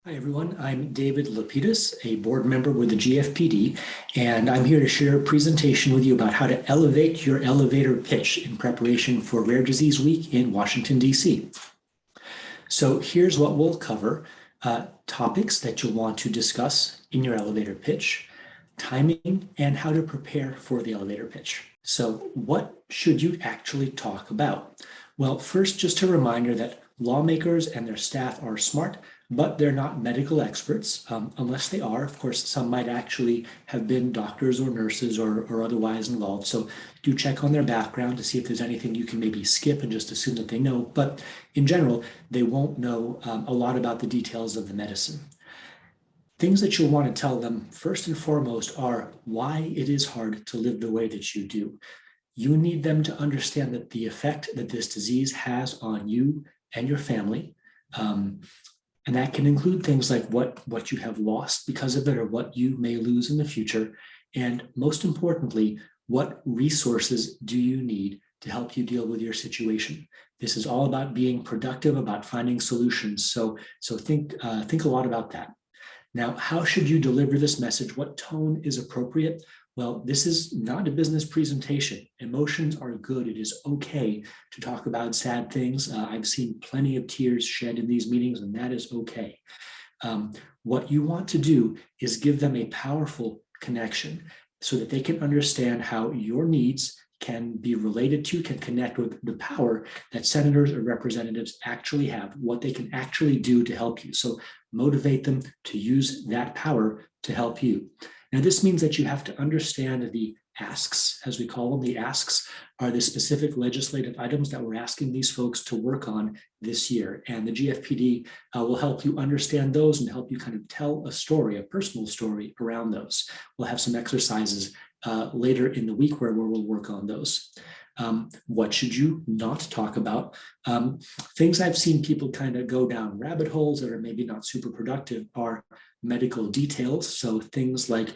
Hi, everyone. I'm David Lapidus, a board member with the GFPD, and I'm here to share a presentation with you about how to elevate your elevator pitch in preparation for Rare Disease Week in Washington, D.C. So here's what we'll cover. Topics that you'll want to discuss in your elevator pitch, timing, and how to prepare for the elevator pitch. So what should you actually talk about? Well, first, just a reminder that lawmakers and their staff are smart, but they're not medical experts, unless they are. Of course, some might actually have been doctors or nurses or otherwise involved. So do check on their background to see if there's anything you can maybe skip and just assume that they know. But in general, they won't know a lot about the details of the medicine. Things that you'll want to tell them first and foremost are why it is hard to live the way that you do. You need them to understand that the effect that this disease has on you and your family. And that can include things like what you have lost because of it or what you may lose in the future. And most importantly, what resources do you need to help you deal with your situation? This is all about being productive, about finding solutions. So think a lot about that. Now, how should you deliver this message? What tone is appropriate? Well, this is not a business presentation. Emotions are good. It is okay to talk about sad things. I've seen plenty of tears shed in these meetings, and that is okay. What you want to do is give them a powerful connection so that they can understand how your needs can be related to, can connect with the power that senators or representatives actually have, what they can actually do to help you. So motivate them to use that power to help you. Now, this means that you have to understand the asks, as we call them. The asks are the specific legislative items that we're asking these folks to work on this year. And the GFPD will help you understand those and help you kind of tell a story, a personal story around those. We'll have some exercises later in the week where we'll work on those. What should you not talk about? Things I've seen people kind of go down rabbit holes that are maybe not super productive are medical details. So things like,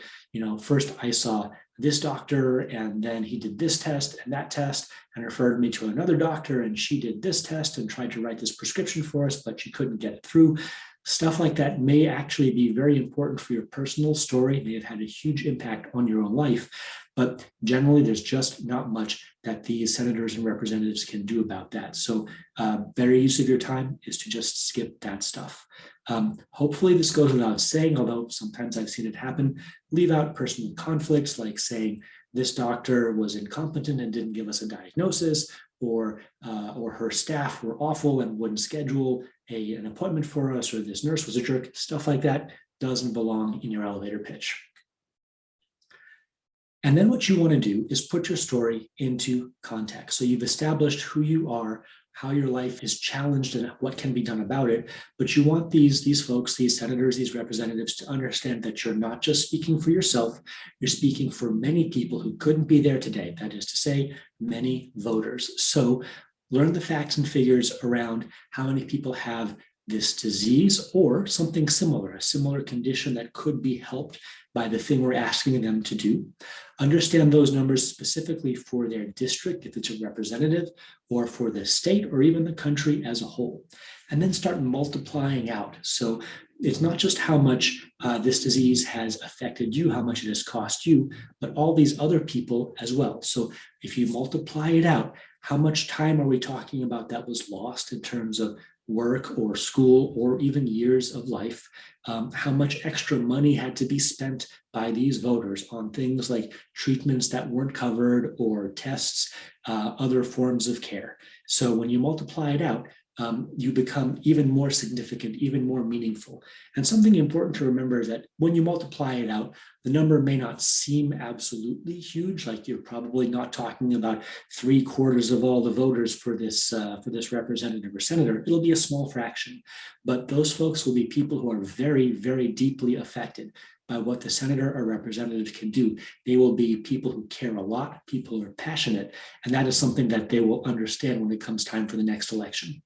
first I saw this doctor and then he did this test and that test and referred me to another doctor and she did this test and tried to write this prescription for us, but she couldn't get it through. Stuff like that may actually be very important for your personal story, may have had a huge impact on your own life, but generally there's just not much that these senators and representatives can do about that. So better use of your time is to just skip that stuff. Hopefully this goes without saying, although sometimes I've seen it happen. Leave out personal conflicts like saying this doctor was incompetent and didn't give us a diagnosis, or her staff were awful and wouldn't schedule an appointment for us, or this nurse was a jerk. Stuff like that doesn't belong in your elevator pitch. And then what you want to do is put your story into context. So you've established who you are, how your life is challenged and what can be done about it. But you want these folks, these senators, these representatives to understand that you're not just speaking for yourself, you're speaking for many people who couldn't be there today. That is to say, many voters. So learn the facts and figures around how many people have this disease or something similar, a similar condition that could be helped by the thing we're asking them to do. Understand those numbers specifically for their district, if it's a representative, or for the state, or even the country as a whole. And then start multiplying out. So it's not just how much this disease has affected you, how much it has cost you, but all these other people as well. So if you multiply it out, how much time are we talking about that was lost in terms of work or school or even years of life? How much extra money had to be spent by these voters on things like treatments that weren't covered or tests, other forms of care. So when you multiply it out, you become even more significant, even more meaningful. And something important to remember is that when you multiply it out, the number may not seem absolutely huge, like you're probably not talking about 3/4 of all the voters for this representative or senator. It'll be a small fraction, but those folks will be people who are very, very deeply affected by what the senator or representative can do. They will be people who care a lot, people who are passionate, and that is something that they will understand when it comes time for the next election.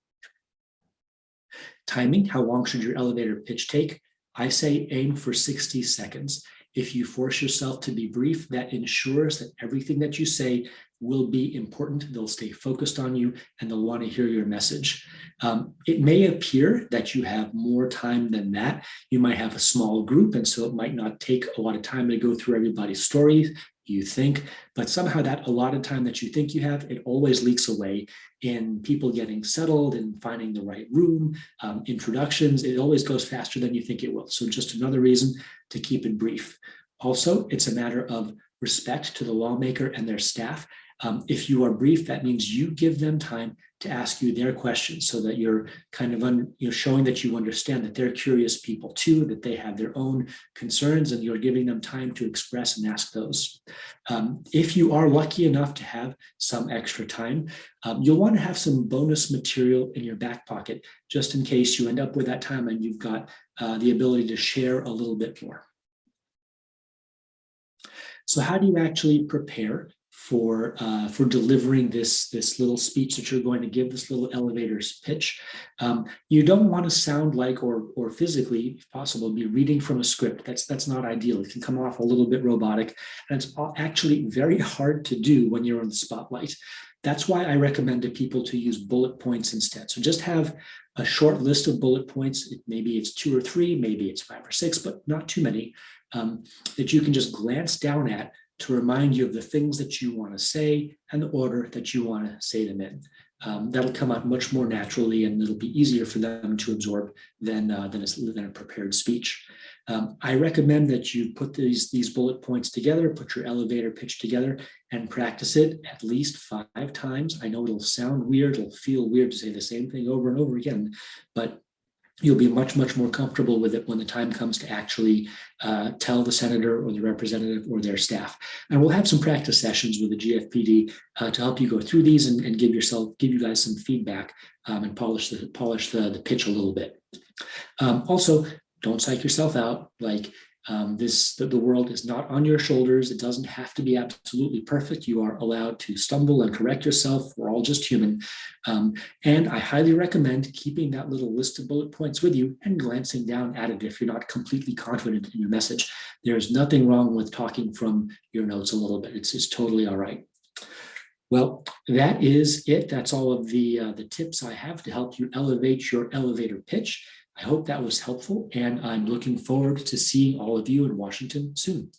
Timing, how long should your elevator pitch take? I say aim for 60 seconds. If you force yourself to be brief, that ensures that everything that you say will be important. They'll stay focused on you and they'll want to hear your message. It may appear that you have more time than that. You might have a small group, and so it might not take a lot of time to go through everybody's stories, you think, but somehow that allotted time that you think you have, it always leaks away in people getting settled and finding the right room, introductions. It always goes faster than you think it will. So just another reason to keep it brief. Also, it's a matter of respect to the lawmaker and their staff. If you are brief, that means you give them time to ask you their questions so that you're kind of showing that you understand that they're curious people too, that they have their own concerns, and you're giving them time to express and ask those. If you are lucky enough to have some extra time, you'll want to have some bonus material in your back pocket, just in case you end up with that time and you've got the ability to share a little bit more. So how do you actually prepare for delivering this little speech that you're going to give, this little elevator's pitch? You don't want to sound like, or physically, if possible, be reading from a script. That's not ideal. It can come off a little bit robotic, and it's actually very hard to do when you're on the spotlight. That's why I recommend to people to use bullet points instead. So just have a short list of bullet points. Maybe it's 2 or 3, maybe it's 5 or 6, but not too many, that you can just glance down at to remind you of the things that you want to say and the order that you want to say them in. That'll come out much more naturally, and it'll be easier for them to absorb than a prepared speech. I recommend that you put these bullet points together, put your elevator pitch together, and practice it at least 5 times. I know it'll sound weird, it'll feel weird to say the same thing over and over again, but you'll be much, much more comfortable with it when the time comes to actually tell the senator or the representative or their staff. And we'll have some practice sessions with the GFPD to help you go through these and give you guys some feedback and polish the pitch a little bit. Also, don't psych yourself out. The world is not on your shoulders. It doesn't have to be absolutely perfect. You are allowed to stumble and correct yourself. We're all just human. And I highly recommend keeping that little list of bullet points with you and glancing down at it if you're not completely confident in your message. There's nothing wrong with talking from your notes a little bit. It's totally all right. Well, that is it. That's all of the tips I have to help you elevate your elevator pitch. I hope that was helpful, and I'm looking forward to seeing all of you in Washington soon.